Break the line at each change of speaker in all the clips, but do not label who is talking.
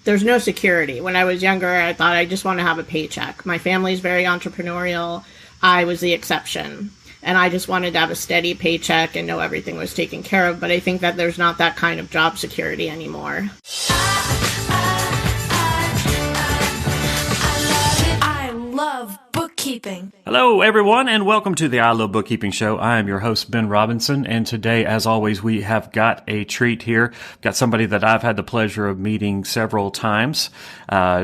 there's no security. When I was younger, I thought I just want to have a paycheck. My family's very entrepreneurial. I was the exception. And I just wanted to have a steady paycheck and know everything was taken care of. But I think that there's not that kind of job security anymore.
I love bookkeeping.
Hello, everyone, and welcome to the I Love Bookkeeping Show. I am your host, Ben Robinson, and today, as always, we have got a treat here. Got somebody that I've had the pleasure of meeting several times.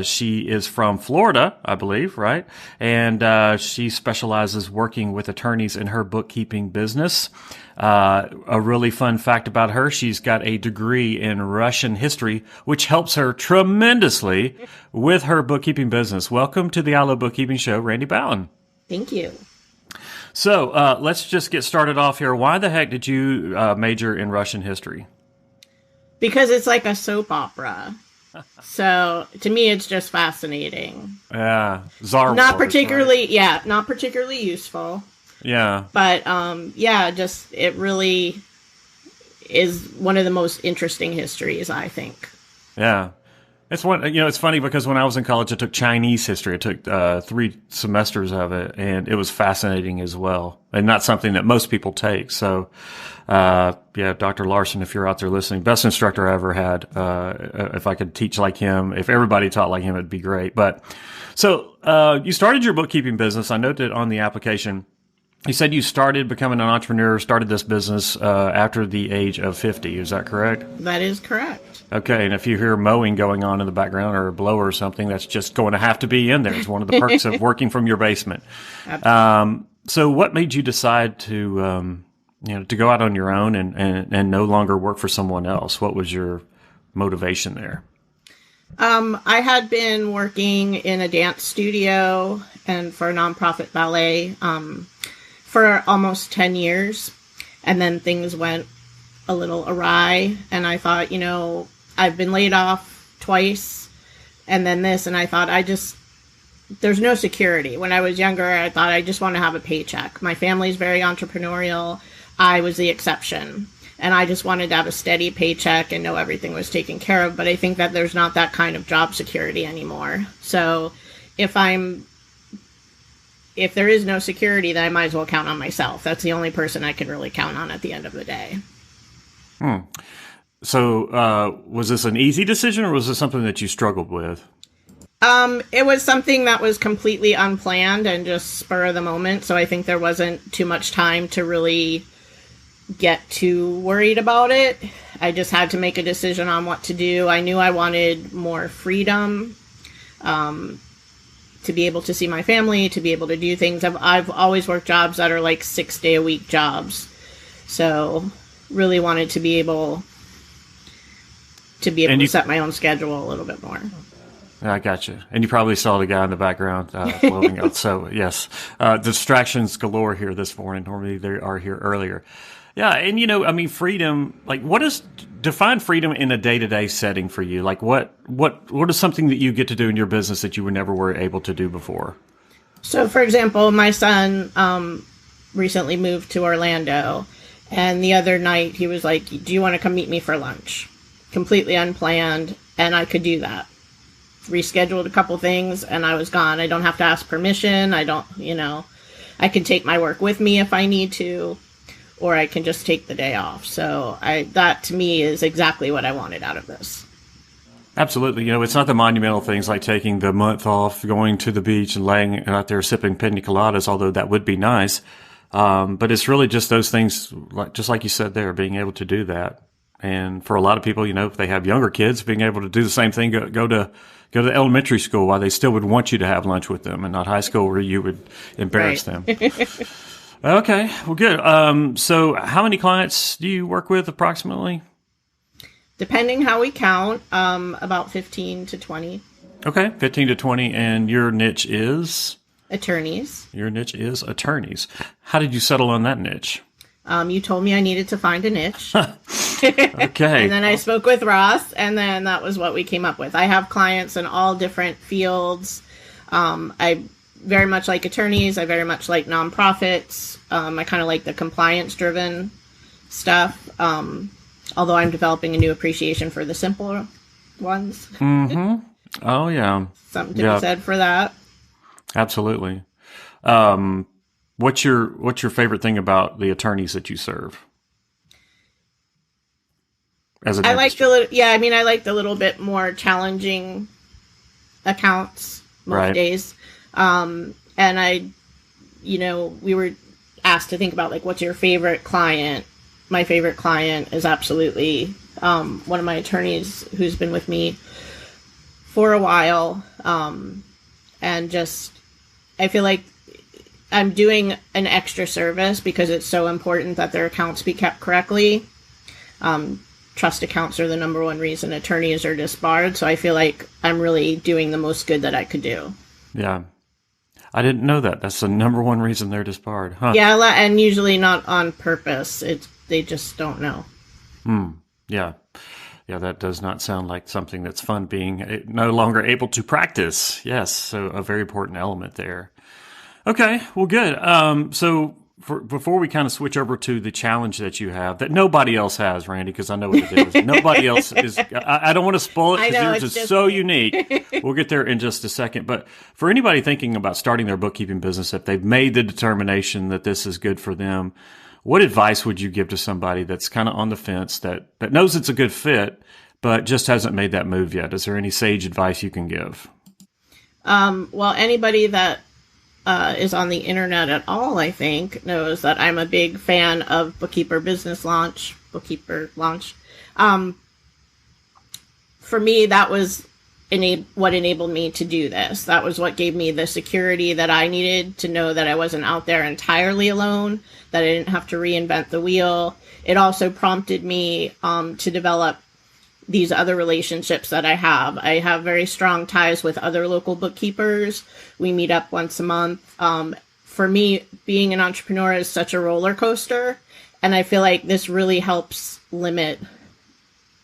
She is from Florida, I believe, right? And she specializes working with attorneys in her bookkeeping business. A really fun fact about her, she's got a degree in Russian history, which helps her tremendously with her bookkeeping business. Welcome to the I Love Bookkeeping Show, Randy Ballen.
Thank you.
So let's just get started off here. Why the heck did you major in Russian history?
Because it's like a soap opera. So to me, it's just fascinating.
Yeah, Tsar
not
Wars,
particularly,
right?
yeah, not particularly useful.
Yeah,
but yeah, just it really is one of the most interesting histories, I think.
Yeah. It's it's funny because when I was in college, I took Chinese history. I took 3 semesters of it, and it was fascinating as well, and not something that most people take. So, yeah, Dr. Larson, if you're out there listening, best instructor I ever had. If I could teach like him, if everybody taught like him, it'd be great. But so you started your bookkeeping business. I noted on the application, you said you started becoming an entrepreneur, started this business after the age of 50. Is that correct?
That is correct.
Okay, and if you hear mowing going on in the background or a blower or something, that's just going to have to be in there. It's one of the perks of working from your basement. So what made you decide to, to go out on your own and no longer work for someone else? What was your motivation there?
I had been working in a dance studio and for a nonprofit ballet for almost 10 years. And then things went a little awry. And I thought, I've been laid off twice and then this. And I thought, there's no security. When I was younger, I thought I just want to have a paycheck. My family's very entrepreneurial. I was the exception. And I just wanted to have a steady paycheck and know everything was taken care of. But I think that there's not that kind of job security anymore. So if there is no security, then I might as well count on myself. That's the only person I can really count on at the end of the day.
So was this an easy decision or was this something that you struggled with?
It was something that was completely unplanned and just spur of the moment. So I think there wasn't too much time to really get too worried about it. I just had to make a decision on what to do. I knew I wanted more freedom, to be able to see my family, to be able to do things. I've always worked jobs that are like 6-day-a-week jobs. So really wanted to be able to set my own schedule a little bit more.
I got you. And you probably saw the guy in the background floating out. So, yes, distractions galore here this morning. Normally they are here earlier. Yeah, and, freedom, define freedom in a day-to-day setting for you? Like, what is something that you get to do in your business that you were able to do before?
So, for example, my son recently moved to Orlando, and the other night he was like, do you want to come meet me for lunch? Completely unplanned, and I could do that. Rescheduled a couple things, and I was gone. I don't have to ask permission. I can take my work with me if I need to, or I can just take the day off. So that to me is exactly what I wanted out of this.
Absolutely. It's not the monumental things like taking the month off, going to the beach and laying out there sipping pina coladas, although that would be nice. But it's really just those things, just like you said there, being able to do that. And for a lot of people, if they have younger kids, being able to do the same thing, go to elementary school while they still would want you to have lunch with them and not high school where you would embarrass them. Okay, well, good. So how many clients do you work with approximately?
Depending how we count, about 15 to 20.
Okay, 15 to 20. And your niche is?
Attorneys.
Your niche is attorneys. How did you settle on that niche?
You told me I needed to find a niche.
Okay.
And then I spoke with Ross, and then that was what we came up with. I have clients in all different fields. I very much like attorneys. I very much like nonprofits. I kind of like the compliance-driven stuff. Although I'm developing a new appreciation for the simpler ones.
Oh, yeah.
Something to be said for that.
Absolutely. What's your favorite thing about the attorneys that you serve?
I like I like the little bit more challenging accounts most days. And we were asked to think about like, what's your favorite client? My favorite client is absolutely one of my attorneys who's been with me for a while. And just, I feel like I'm doing an extra service because it's so important that their accounts be kept correctly. Trust accounts are the number one reason attorneys are disbarred. So I feel like I'm really doing the most good that I could do. Yeah.
I didn't know that. That's the number one reason they're disbarred, huh?
Yeah, and usually not on purpose. They just don't know.
Yeah. Yeah, that does not sound like something that's fun, being no longer able to practice. Yes, so a very important element there. Okay, well, good. Before we kind of switch over to the challenge that you have that nobody else has, Randy, because I know what it is. Nobody else is. I don't want to spoil it because yours is so unique. We'll get there in just a second. But for anybody thinking about starting their bookkeeping business, if they've made the determination that this is good for them, what advice would you give to somebody that's kind of on the fence, that knows it's a good fit, but just hasn't made that move yet? Is there any sage advice you can give?
Well, anybody that is on the internet at all, I think, knows that I'm a big fan of Bookkeeper Business Launch, Bookkeeper Launch. For me, that was what enabled me to do this. That was what gave me the security that I needed to know that I wasn't out there entirely alone, that I didn't have to reinvent the wheel. It also prompted me to develop these other relationships that I have. I have very strong ties with other local bookkeepers. We meet up once a month. For me, being an entrepreneur is such a roller coaster, and I feel like this really helps limit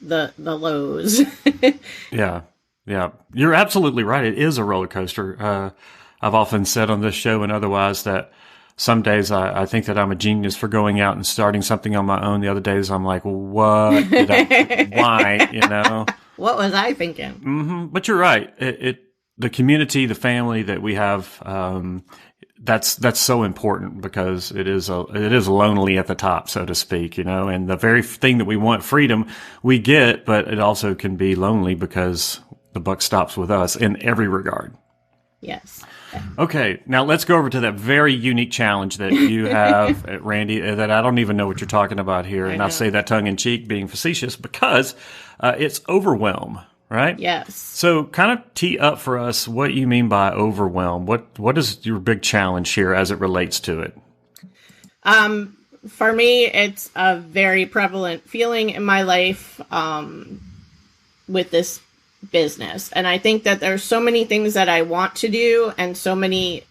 the lows.
Yeah, you're absolutely right. It is a roller coaster. I've often said on this show and otherwise that some days I think that I'm a genius for going out and starting something on my own. The other days I'm like, why?
What was I thinking?
Mm-hmm. But you're right. The community, the family that we have, that's so important, because it is lonely at the top, so to speak, and the very thing that we want, freedom, we get, but it also can be lonely because the buck stops with us in every regard.
Yes.
Okay, now let's go over to that very unique challenge that you have, Randy, that I don't even know what you're talking about here. And I say that tongue in cheek, being facetious, because it's Overwhelm, right?
Yes.
So kind of tee up for us what you mean by Overwhelm. What is your big challenge here as it relates to it?
For me, it's a very prevalent feeling in my life with this business. And I think that there's so many things that I want to do, and so many,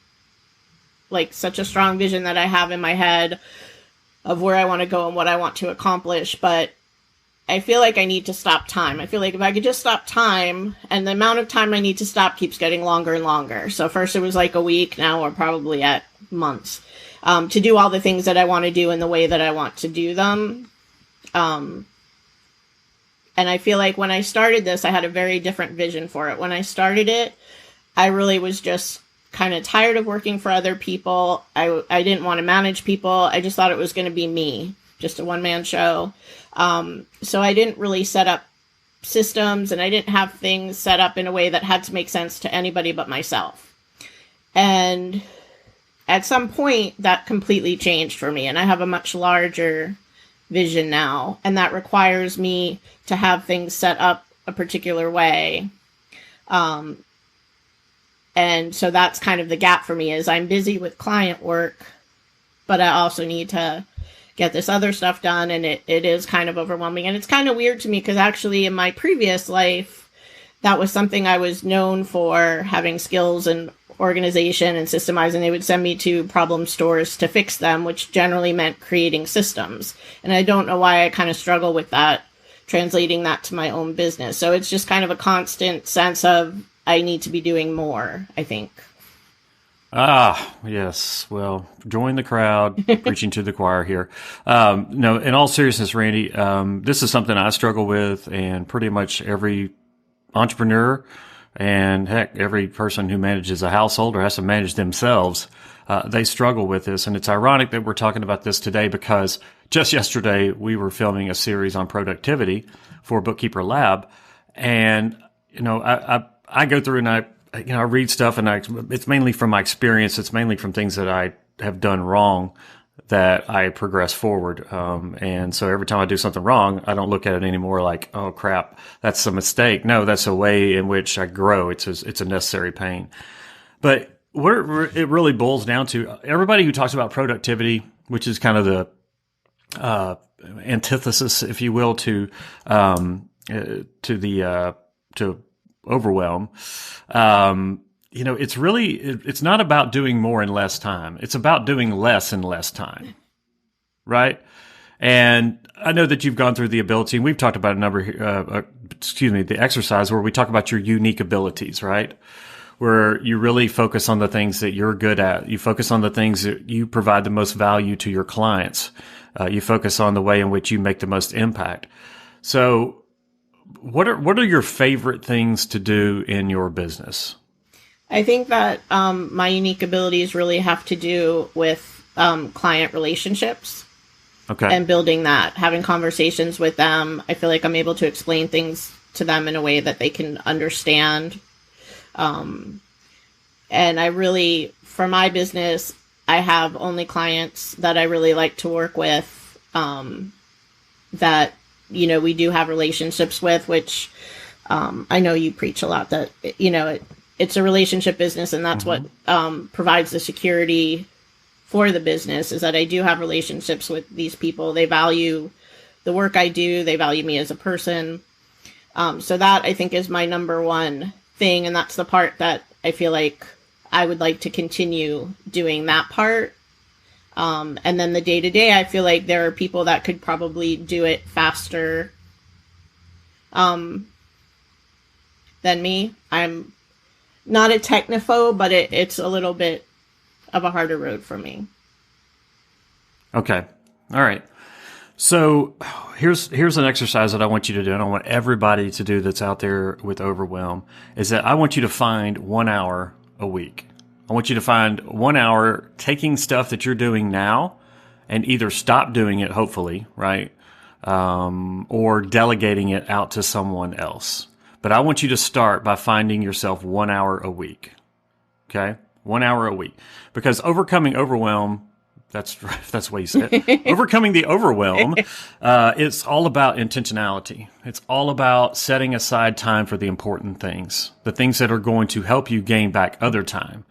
like, such a strong vision that I have in my head of where I want to go and what I want to accomplish. But I feel like I need to stop time. I feel like if I could just stop time, and the amount of time I need to stop keeps getting longer and longer. So first it was like a week, now we're probably at months, to do all the things that I want to do in the way that I want to do them. And I feel like when I started this, I had a very different vision for it. When I started it, I really was just kind of tired of working for other people. I didn't want to manage people. I just thought it was going to be me, just a one-man show. So I didn't really set up systems, and I didn't have things set up in a way that had to make sense to anybody but myself. And at some point, that completely changed for me, and I have a much larger vision now, and that requires me to have things set up a particular way. And so that's kind of the gap for me, is I'm busy with client work, but I also need to get this other stuff done, and it is kind of overwhelming. And it's kind of weird to me, because actually in my previous life, that was something I was known for, having skills and organization and systemizing. They would send me to problem stores to fix them, which generally meant creating systems. And I don't know why I kind of struggle with that, translating that to my own business. So it's just kind of a constant sense of I need to be doing more, I think.
Ah, yes. Well, join the crowd, preaching to the choir here. No, in all seriousness, Randy, this is something I struggle with, and pretty much every entrepreneur, and heck, every person who manages a household or has to manage themselves, they struggle with this. And it's ironic that we're talking about this today because just yesterday we were filming a series on productivity for Bookkeeper Lab. And, I go through and I read stuff and it's mainly from my experience. It's mainly from things that I have done wrong that I progress forward. And so every time I do something wrong, I don't look at it anymore like, oh crap, that's a mistake. No, that's a way in which I grow. It's a necessary pain. But what it really boils down to, everybody who talks about productivity, which is kind of the antithesis, if you will, to Overwhelm. It's not about doing more in less time. It's about doing less in less time, right? And I know that you've gone through the ability, and we've talked about the exercise where we talk about your unique abilities, right? Where you really focus on the things that you're good at. You focus on the things that you provide the most value to your clients. You focus on the way in which you make the most impact. So what are your favorite things to do in your business?
I think that my unique abilities really have to do with client relationships.
Okay.
And building that, having conversations with them. I feel like I'm able to explain things to them in a way that they can understand. And I really, for my business, I have only clients that I really like to work with, that, we do have relationships with, which, I know you preach a lot that, it's a relationship business, and that's what, provides the security for the business, is that I do have relationships with these people. They value the work I do. They value me as a person. So that, I think, is my number one thing. And that's the part that I feel like I would like to continue doing that part. And then the day-to-day, I feel like there are people that could probably do it faster than me. I'm not a technophobe, but it's a little bit of a harder road for me.
Okay. All right. So here's an exercise that I want you to do, and I want everybody to do that's out there with Overwhelm, is that I want you to find 1 hour a week. I want you to find 1 hour taking stuff that you're doing now and either stop doing it, hopefully, right? Or delegating it out to someone else. But I want you to start by finding yourself 1 hour a week. Okay? 1 hour a week. Because overcoming overwhelm, that's what you said. Overcoming the overwhelm, it's all about intentionality. It's all about setting aside time for the important things, the things that are going to help you gain back other time.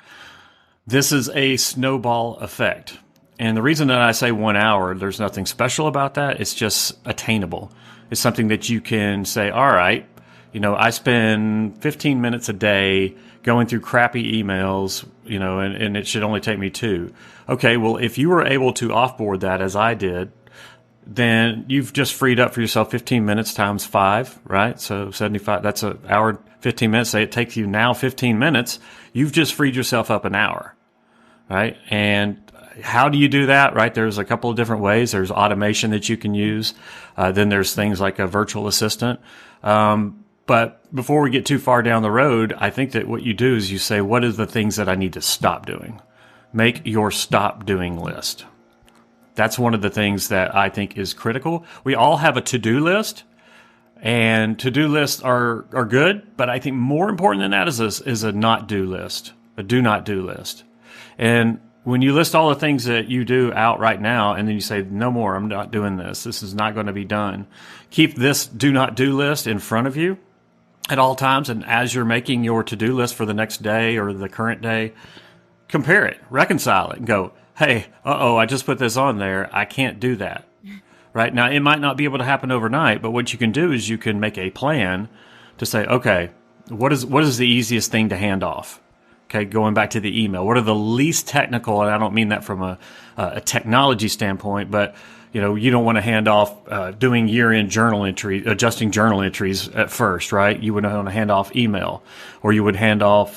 This is a snowball effect. And the reason that I say 1 hour, there's nothing special about that. It's just attainable. It's something that you can say, all right, I spend 15 minutes a day going through crappy emails, and it should only take me 2. Okay, well, if you were able to offboard that as I did, then you've just freed up for yourself 15 minutes times 5, right? So 75, that's an hour, 15 minutes. Say it takes you now 15 minutes. You've just freed yourself up an hour, right? And how do you do that, right? There's a couple of different ways. There's automation that you can use. Then there's things like a virtual assistant. But before we get too far down the road, I think that what you do is you say, what are the things that I need to stop doing? Make your stop doing list. That's one of the things that I think is critical. We all have a to-do list, and to-do lists are good, but I think more important than that is a not-do list, a do-not-do list. And when you list all the things that you do out right now, and then you say, no more, I'm not doing this. This is not going to be done. Keep this do-not-do list in front of you at all times, and as you're making your to-do list for the next day or the current day, compare it, reconcile it, and go, hey, I just put this on there. I can't do that. Right? Now, it might not be able to happen overnight, but what you can do is you can make a plan to say, okay, what is the easiest thing to hand off? Okay, going back to the email, what are the least technical, and I don't mean that from a technology standpoint, but you don't want to hand off doing year-end journal entry, adjusting journal entries at first, right? You would want to hand off email, or you would hand off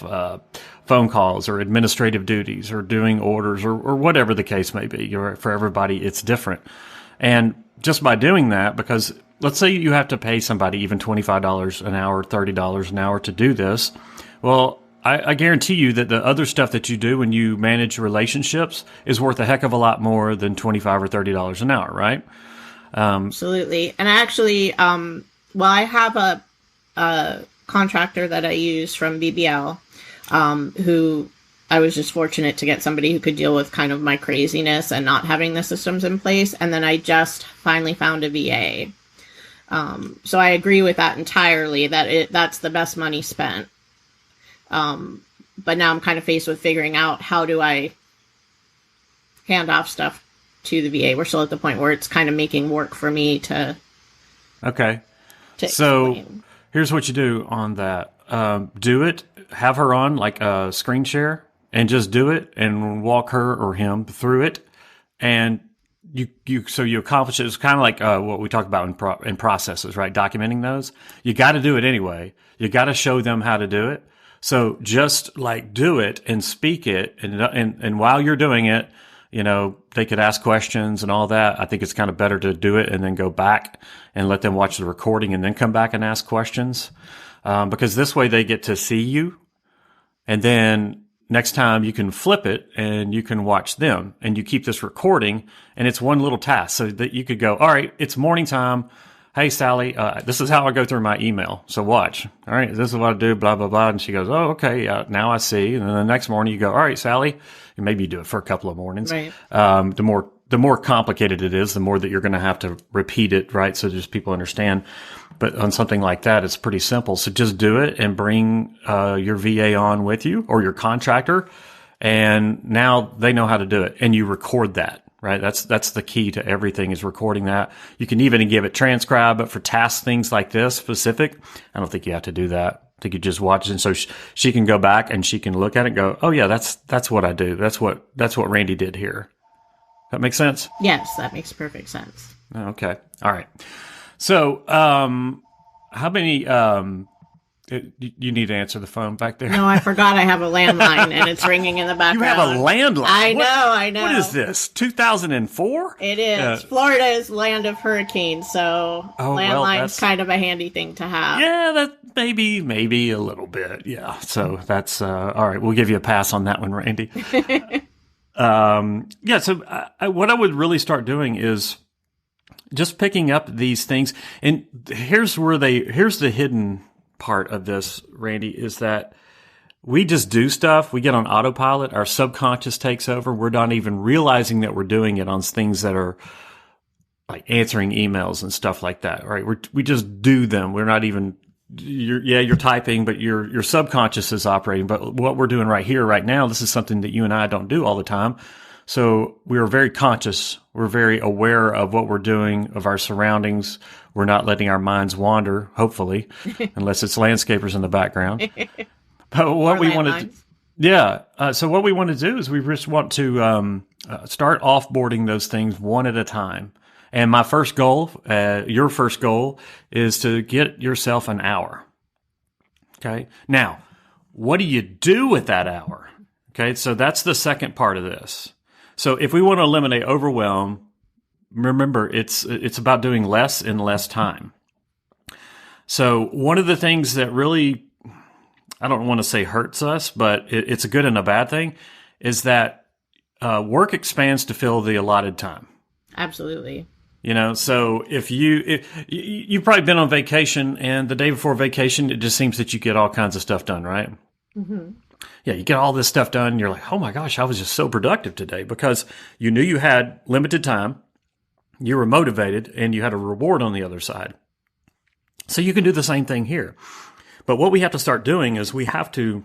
phone calls or administrative duties or doing orders or whatever the case may be. For everybody, it's different. And just by doing that, because let's say you have to pay somebody even $25 an hour, $30 an hour to do this. Well, I guarantee you that the other stuff that you do when you manage relationships is worth a heck of a lot more than $25 or $30 an hour, right?
Absolutely. And I actually, I have a contractor that I use from BBL, who I was just fortunate to get somebody who could deal with kind of my craziness and not having the systems in place. And then I just finally found a VA. So I agree with that entirely, that's the best money spent. But now I'm kind of faced with figuring out how do I hand off stuff to the VA. We're still at the point where it's kind of making work for me to.
Okay.
So
explain. Here's what you do on that. Do it, have her on like a screen share and just do it and walk her or him through it. And you accomplish it. It's kind of like what we talk about in processes, right? Documenting those. You got to do it anyway. You got to show them how to do it. So just like do it and speak it. And while you're doing it, they could ask questions and all that. I think it's kind of better to do it and then go back and let them watch the recording and then come back and ask questions. Because this way they get to see you. And then next time you can flip it and you can watch them and you keep this recording and it's one little task so that you could go, all right, it's morning time. Hey, Sally, this is how I go through my email. So watch. All right, this is what I do, blah, blah, blah. And she goes, oh, okay, now I see. And then the next morning you go, all right, Sally. And maybe you do it for a couple of mornings.
Right.
The more complicated it is, the more that you're going to have to repeat it, right? So just people understand. But on something like that, it's pretty simple. So just do it and bring your VA on with you or your contractor. And now they know how to do it. And you record that. Right. That's the key to everything is recording that. You can even give it transcribe, but for task things like this specific, I don't think you have to do that. I think you just watch it. And so she can go back and she can look at it and go, oh yeah, that's what I do. That's what Randy did here. That makes sense?
Yes, that makes perfect sense.
Okay. All right. So, how many, you need to answer the phone back there.
No, I forgot I have a landline and it's ringing in the background.
You have a landline?
I know.
What is this, 2004?
It is. Florida is land of hurricanes, so landline's kind of a handy thing to have.
Yeah, that maybe a little bit. Yeah, so that's, all right, we'll give you a pass on that one, Randy. So what I would really start doing is just picking up these things. And here's the hidden part of this, Randy, is that we just do stuff. We get on autopilot. Our subconscious takes over. We're not even realizing that we're doing it on things that are like answering emails and stuff like that, right? We just do them. We're not even, you're typing, but your subconscious is operating. But what we're doing right here, right now, this is something that you and I don't do all the time. So we are very conscious. We're very aware of what we're doing, of our surroundings. We're not letting our minds wander, hopefully, unless it's landscapers in the background. But what we want to, so what we want to do is we just want to start offboarding those things one at a time. And my first goal, your first goal, is to get yourself an hour. Okay. Now, what do you do with that hour? Okay. So that's the second part of this. So if we want to eliminate overwhelm, remember it's about doing less in less time. So one of the things that really, I don't want to say hurts us, but it's a good and a bad thing, is that work expands to fill the allotted time.
Absolutely.
So if you've probably been on vacation, and the day before vacation, it just seems that you get all kinds of stuff done, right? Mm-hmm. Yeah, you get all this stuff done. You're like, oh my gosh, I was just so productive today because you knew you had limited time, you were motivated, and you had a reward on the other side. So you can do the same thing here. But what we have to start doing is we have to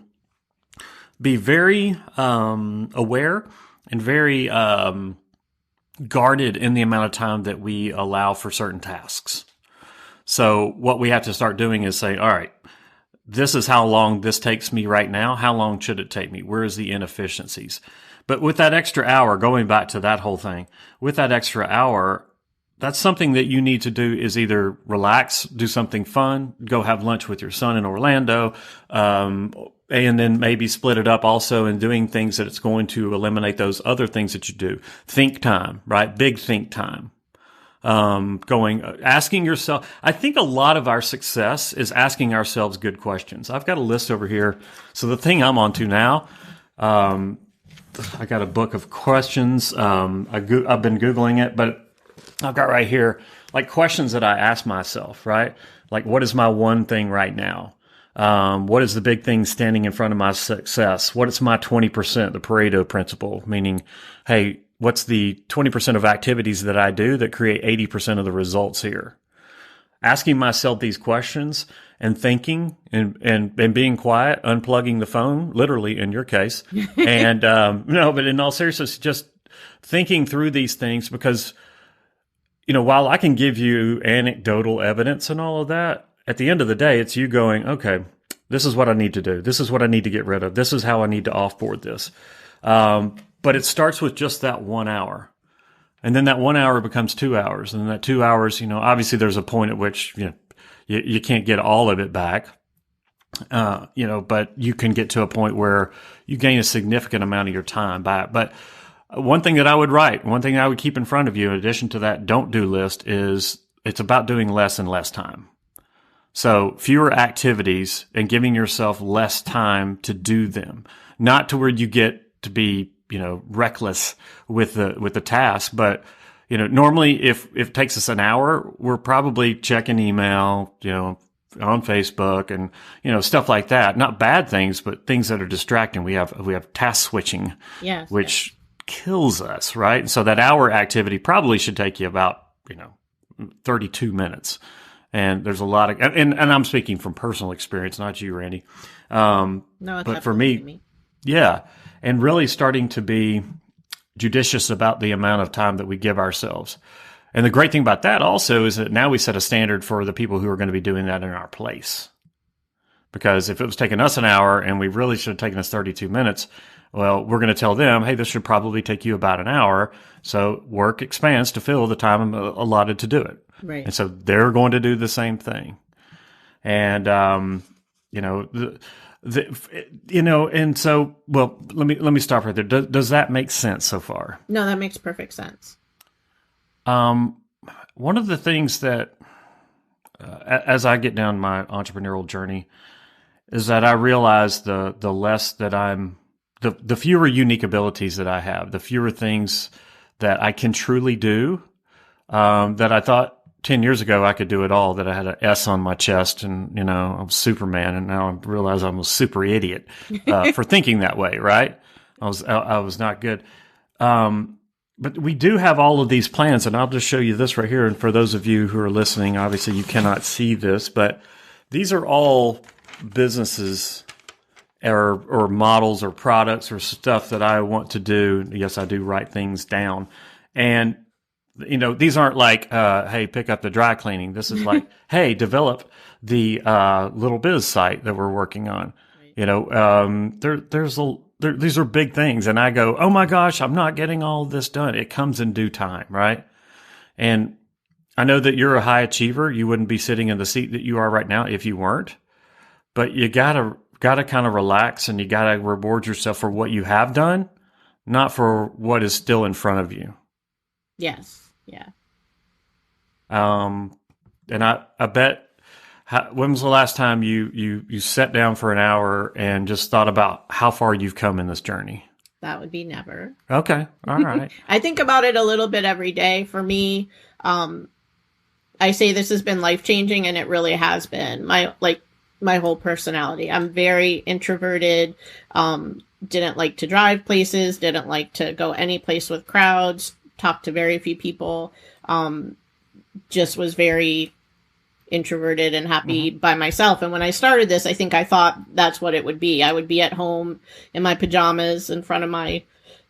be very aware and very guarded in the amount of time that we allow for certain tasks. So what we have to start doing is say, all right, this is how long this takes me right now. How long should it take me? Where is the inefficiencies? But with that extra hour, going back to that whole thing, with that extra hour, that's something that you need to do is either relax, do something fun, go have lunch with your son in Orlando, and then maybe split it up also in doing things that it's going to eliminate those other things that you do. Think time, right? Big think time. Asking yourself. I think a lot of our success is asking ourselves good questions. I've got a list over here. So the thing I'm on to now, I got a book of questions. I've been Googling it, but I've got right here, like questions that I ask myself, right? Like, what is my one thing right now? What is the big thing standing in front of my success? What is my 20%, the Pareto principle, meaning, hey, what's the 20% of activities that I do that create 80% of the results here? Asking myself these questions and thinking and being quiet, unplugging the phone, literally in your case. And, no, but in all seriousness, just thinking through these things because, while I can give you anecdotal evidence and all of that, at the end of the day, it's you going, okay, this is what I need to do. This is what I need to get rid of. This is how I need to offboard this. But it starts with just that 1 hour. And then that 1 hour becomes 2 hours. And that 2 hours, obviously there's a point at which, you can't get all of it back. But you can get to a point where you gain a significant amount of your time back. But one thing that I would keep in front of you, in addition to that don't do list, is it's about doing less and less time. So fewer activities and giving yourself less time to do them, not to where you get to be, reckless with the task. But, normally if it takes us an hour, we're probably checking email, on Facebook and, stuff like that. Not bad things, but things that are distracting. We have task switching, which kills us, right? And so that hour activity probably should take you about, 32 minutes. And there's a lot of, and I'm speaking from personal experience, not you, Randy.
No, it's
but for me, yeah. And really starting to be judicious about the amount of time that we give ourselves. And the great thing about that also is that now we set a standard for the people who are going to be doing that in our place. Because if it was taking us an hour and we really should have taken us 32 minutes, well, we're going to tell them, hey, this should probably take you about an hour. So work expands to fill the time allotted to do it.
Right.
And so they're going to do the same thing. And, and so, well, let me stop right there. Does that make sense so far?
No, that makes perfect sense.
One of the things that, as I get down my entrepreneurial journey, is that I realize the less that the fewer unique abilities that I have, the fewer things that I can truly do, that I thought 10 years ago I could do it all, that I had an S on my chest and, I was Superman, and now I realize I'm a super idiot, for thinking that way, right? I was not good. But we do have all of these plans, and I'll just show you this right here. And for those of you who are listening, obviously you cannot see this, but these are all businesses or models or products or stuff that I want to do. Yes, I do write things down. And, these aren't like, hey, pick up the dry cleaning. This is like, hey, develop the little biz site that we're working on. Right. These are big things. And I go, oh my gosh, I'm not getting all of this done. It comes in due time, right? And I know that you're a high achiever. You wouldn't be sitting in the seat that you are right now if you weren't. But you gotta kind of relax, and you gotta reward yourself for what you have done, not for what is still in front of you.
Yes. Yeah.
And I bet, when was the last time you sat down for an hour and just thought about how far you've come in this journey?
That would be never.
Okay. All right.
I think about it a little bit every day. For me, I say this has been life-changing, and it really has been. My whole personality. I'm very introverted, didn't like to drive places, didn't like to go any place with crowds, talked to very few people, just was very introverted and happy by myself. And when I started this, I think I thought that's what it would be. I would be at home in my pajamas in front of my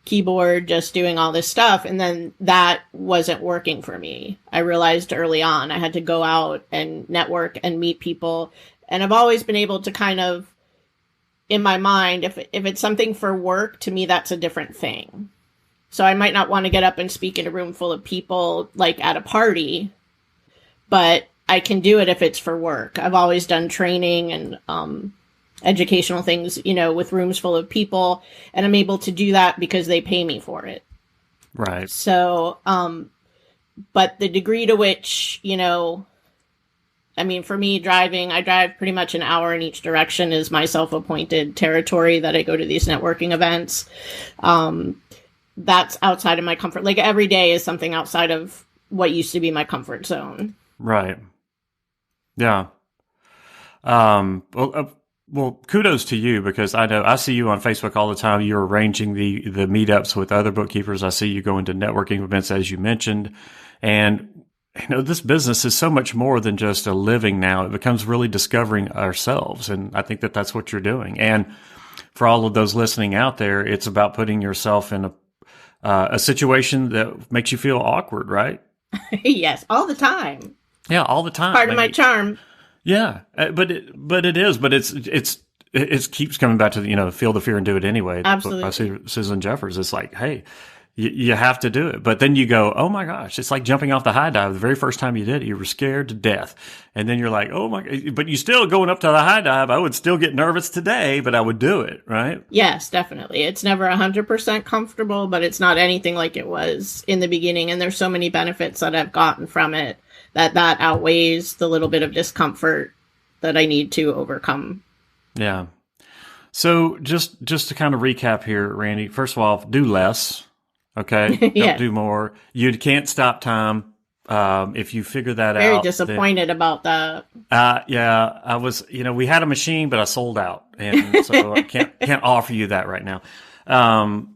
keyboard, just doing all this stuff. And then that wasn't working for me. I realized early on I had to go out and network and meet people. And I've always been able to kind of, in my mind, if it's something for work, to me, that's a different thing. So I might not want to get up and speak in a room full of people, like at a party, but I can do it if it's for work. I've always done training and educational things, with rooms full of people, and I'm able to do that because they pay me for it.
Right.
So But the degree to which, I mean, for me, I drive pretty much an hour in each direction is my self-appointed territory that I go to these networking events. That's outside of my comfort. Like every day is something outside of what used to be my comfort zone.
Right. Yeah. Well, kudos to you, because I know I see you on Facebook all the time. You're arranging the meetups with other bookkeepers. I see you going to networking events, as you mentioned. And, this business is so much more than just a living now. It becomes really discovering ourselves. And I think that that's what you're doing. And for all of those listening out there, it's about putting yourself in a situation that makes you feel awkward, right?
Yes, all the time.
Yeah, all the time.
Part of my charm.
Yeah, but it keeps coming back to feel the fear and do it anyway.
Absolutely.
By Susan Jeffers. It's like, hey, you have to do it. But then you go, oh my gosh, it's like jumping off the high dive. The very first time you did it, you were scared to death. And then you're like, oh my, but you still going up to the high dive. I would still get nervous today, but I would do it, right?
Yes, definitely. It's never 100% comfortable, but it's not anything like it was in the beginning. And there's so many benefits that I've gotten from it that outweighs the little bit of discomfort that I need to overcome. Yeah.
So just to kind of recap here, Randy, first of all, do less. Okay.
Yeah.
Don't do more. You can't stop time. If you figure that out.
Very disappointed about that.
Yeah, I was, we had a machine, but I sold out. And so I can't offer you that right now.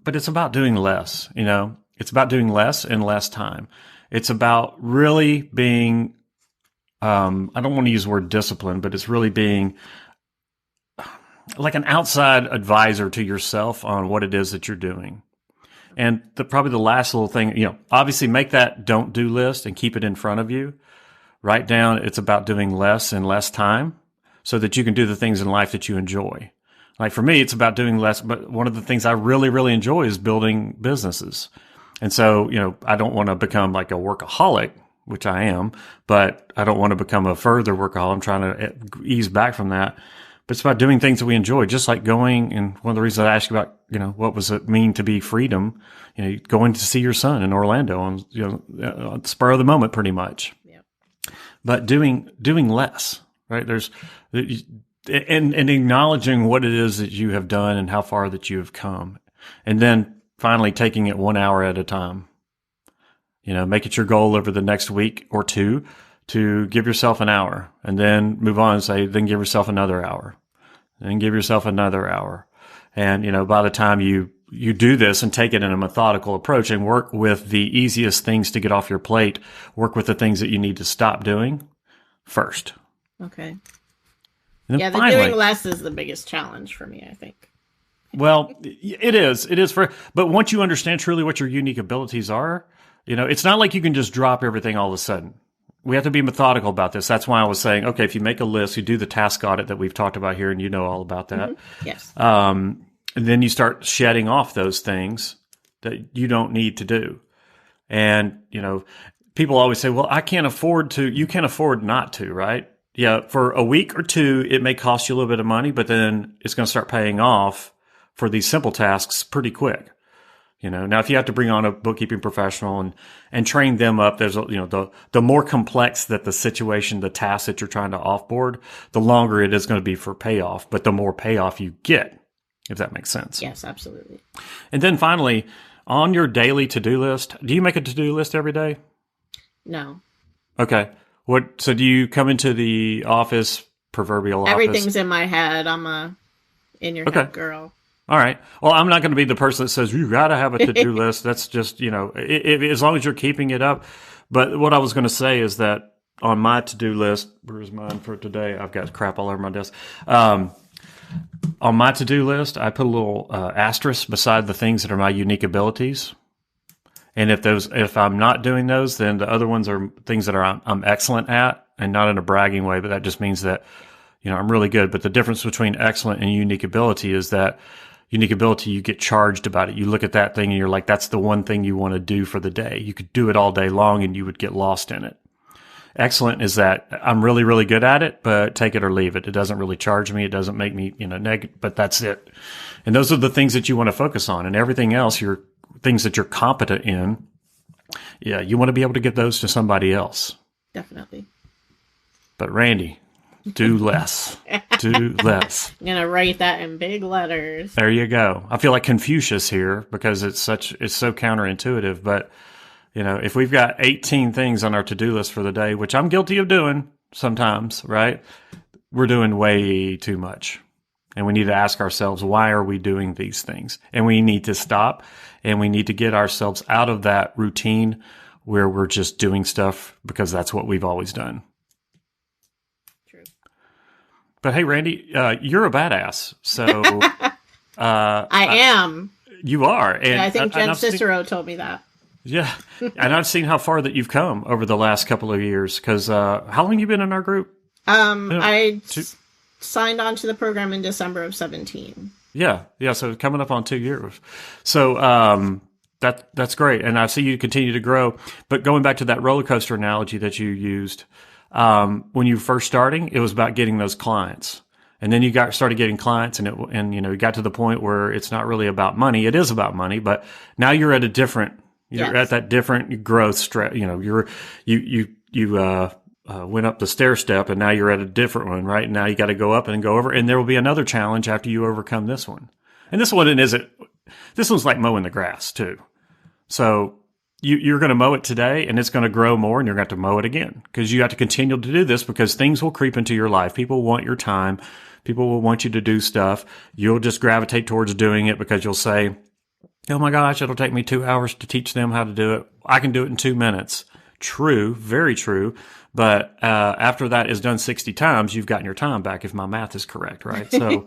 But it's about doing less, it's about doing less in less time. It's about really being, I don't want to use the word discipline, but it's really being like an outside advisor to yourself on what it is that you're doing. And probably the last little thing, obviously make that don't do list and keep it in front of you. Write down it's about doing less in less time so that you can do the things in life that you enjoy. Like for me, it's about doing less, but one of the things I really, really enjoy is building businesses. And so, I don't want to become like a workaholic, which I am, but I don't want to become a further workaholic. I'm trying to ease back from that. But it's about doing things that we enjoy, just like going. And one of the reasons I asked you about, what was it mean to be freedom? Going to see your son in Orlando on the spur of the moment, pretty much. Yep. But doing less, right? And acknowledging what it is that you have done and how far that you have come. And then finally taking it 1 hour at a time. Make it your goal over the next week or two to give yourself an hour, and then move on and say, then give yourself another hour, and give yourself another hour. And, by the time you do this and take it in a methodical approach and work with the easiest things to get off your plate, work with the things that you need to stop doing first.
Okay.
And
then
finally,
the doing less is the biggest challenge for me, I think.
Well, it is but once you understand truly what your unique abilities are, it's not like you can just drop everything all of a sudden. We have to be methodical about this. That's why I was saying, okay, if you make a list, you do the task audit that we've talked about here, and all about that.
Mm-hmm. Yes.
And then you start shedding off those things that you don't need to do. And, people always say, well, I can't afford to. You can't afford not to, right? Yeah. For a week or two, it may cost you a little bit of money, but then it's going to start paying off for these simple tasks pretty quick. Now if you have to bring on a bookkeeping professional and train them up, there's, the more complex that the situation, the task that you're trying to offboard, the longer it is going to be for payoff, but the more payoff you get, if that makes sense.
Yes, absolutely.
And then finally, on your daily to-do list, do you make a to-do list every day?
No.
Okay. So do you come into the proverbial office?
Everything's in my head. I'm a in your head girl.
All right. Well, I'm not going to be the person that says you got to have a to-do list. That's just, as long as you're keeping it up. But what I was going to say is that on my to-do list, where's mine for today? I've got crap all over my desk. On my to-do list, I put a little asterisk beside the things that are my unique abilities. And if I'm not doing those, then the other ones are things that I'm excellent at, and not in a bragging way, but that just means that, I'm really good. But the difference between excellent and unique ability is that unique ability, you get charged about it. You look at that thing and you're like, that's the one thing you want to do for the day. You could do it all day long and you would get lost in it. Excellent is that I'm really, really good at it, but take it or leave it. It doesn't really charge me. It doesn't make me, negative, but that's it. And those are the things that you want to focus on, and everything else, things that you're competent in, Yeah, you want to be able to get those to somebody else.
Definitely.
But Randy, do less. Do less.
I'm going to write that in big letters.
There you go. I feel like Confucius here because it's so counterintuitive. But, if we've got 18 things on our to-do list for the day, which I'm guilty of doing sometimes, right? We're doing way too much. And we need to ask ourselves, why are we doing these things? And we need to stop and we need to get ourselves out of that routine where we're just doing stuff because that's what we've always done.
True.
But hey, Randy, you're a badass. So
I am.
You are. And
I think Jen Cicero told me that.
Yeah. And I've seen how far that you've come over the last couple of years. Because how long have you been in our group?
I signed on to the program in December of 2017.
Yeah. So coming up on 2 years. So that's great. And I see you continue to grow. But going back to that roller coaster analogy that you used, when you were first starting, it was about getting those clients. And then you started getting clients and you got to the point where it's not really about money. It is about money, but now you're at a different, at that different growth you went up the stair step and now you're at a different one, right? Now you got to go up and go over, and there will be another challenge after you overcome this one. And this one's like mowing the grass too. So you're going to mow it today and it's going to grow more and you're going to have to mow it again because you have to continue to do this because things will creep into your life. People want your time. People will want you to do stuff. You'll just gravitate towards doing it because you'll say, oh my gosh, it'll take me 2 hours to teach them how to do it. I can do it in 2 minutes. True, very true. But after that is done 60 times, you've gotten your time back if my math is correct, right? So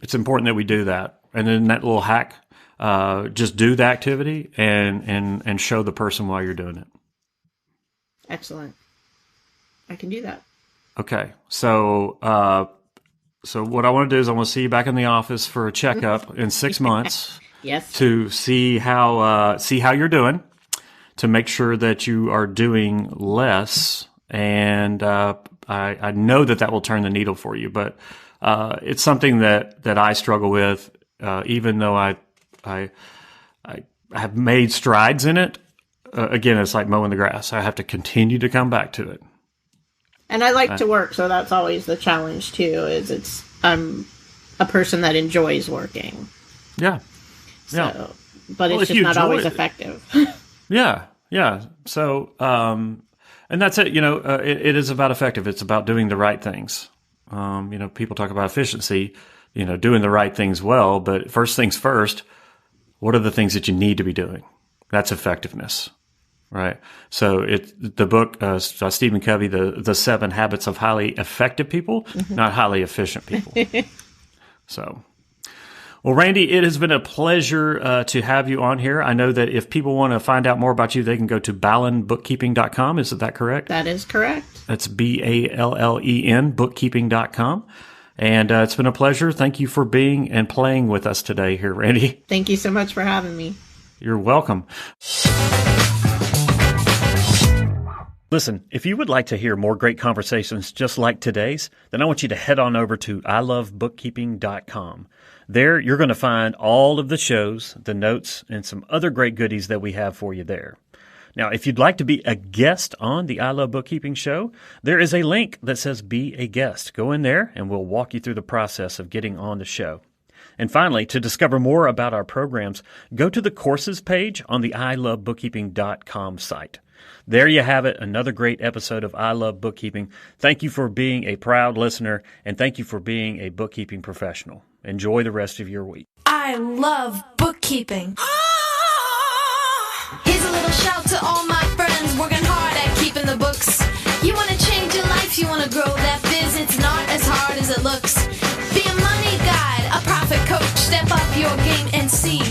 it's important that we do that. And then that little hack, just do the activity and show the person why you're doing it.
Excellent. I can do that.
Okay. So what I want to do is I want to see you back in the office for a checkup in 6 months.
Yes.
To see how you're doing, to make sure that you are doing less. And I know that will turn the needle for you, but it's something that I struggle with, even though I have made strides in it. Again, it's like mowing the grass. I have to continue to come back to it.
And I like to work, so that's always the challenge too. I'm a person that enjoys working.
Yeah.
So, but it's just not always effective.
Yeah. So, and that's it. It is about effective. It's about doing the right things. People talk about efficiency, doing the right things well, but first things first, what are the things that you need to be doing? That's effectiveness, right? So the book, Stephen Covey, the 7 Habits of Highly Effective People, not highly efficient people. So, well, Randy, it has been a pleasure to have you on here. I know that if people want to find out more about you, they can go to ballenbookkeeping.com. Is that correct?
That is correct.
That's BALLEN, bookkeeping.com. And it's been a pleasure. Thank you for being and playing with us today here, Randy.
Thank you so much for having me.
You're welcome. Listen, if you would like to hear more great conversations just like today's, then I want you to head on over to ilovebookkeeping.com. There, you're going to find all of the shows, the notes, and some other great goodies that we have for you there. Now, if you'd like to be a guest on the I Love Bookkeeping show, there is a link that says Be a Guest. Go in there and we'll walk you through the process of getting on the show. And finally, to discover more about our programs, go to the courses page on the ilovebookkeeping.com site. There you have it, another great episode of I Love Bookkeeping. Thank you for being a proud listener, and thank you for being a bookkeeping professional. Enjoy the rest of your week.
I love bookkeeping. Here's a little shout to all my friends working hard at keeping the books. You want to change your life, you want to grow that biz, it's not as hard as it looks. Be a money guide, a profit coach, step up your game and see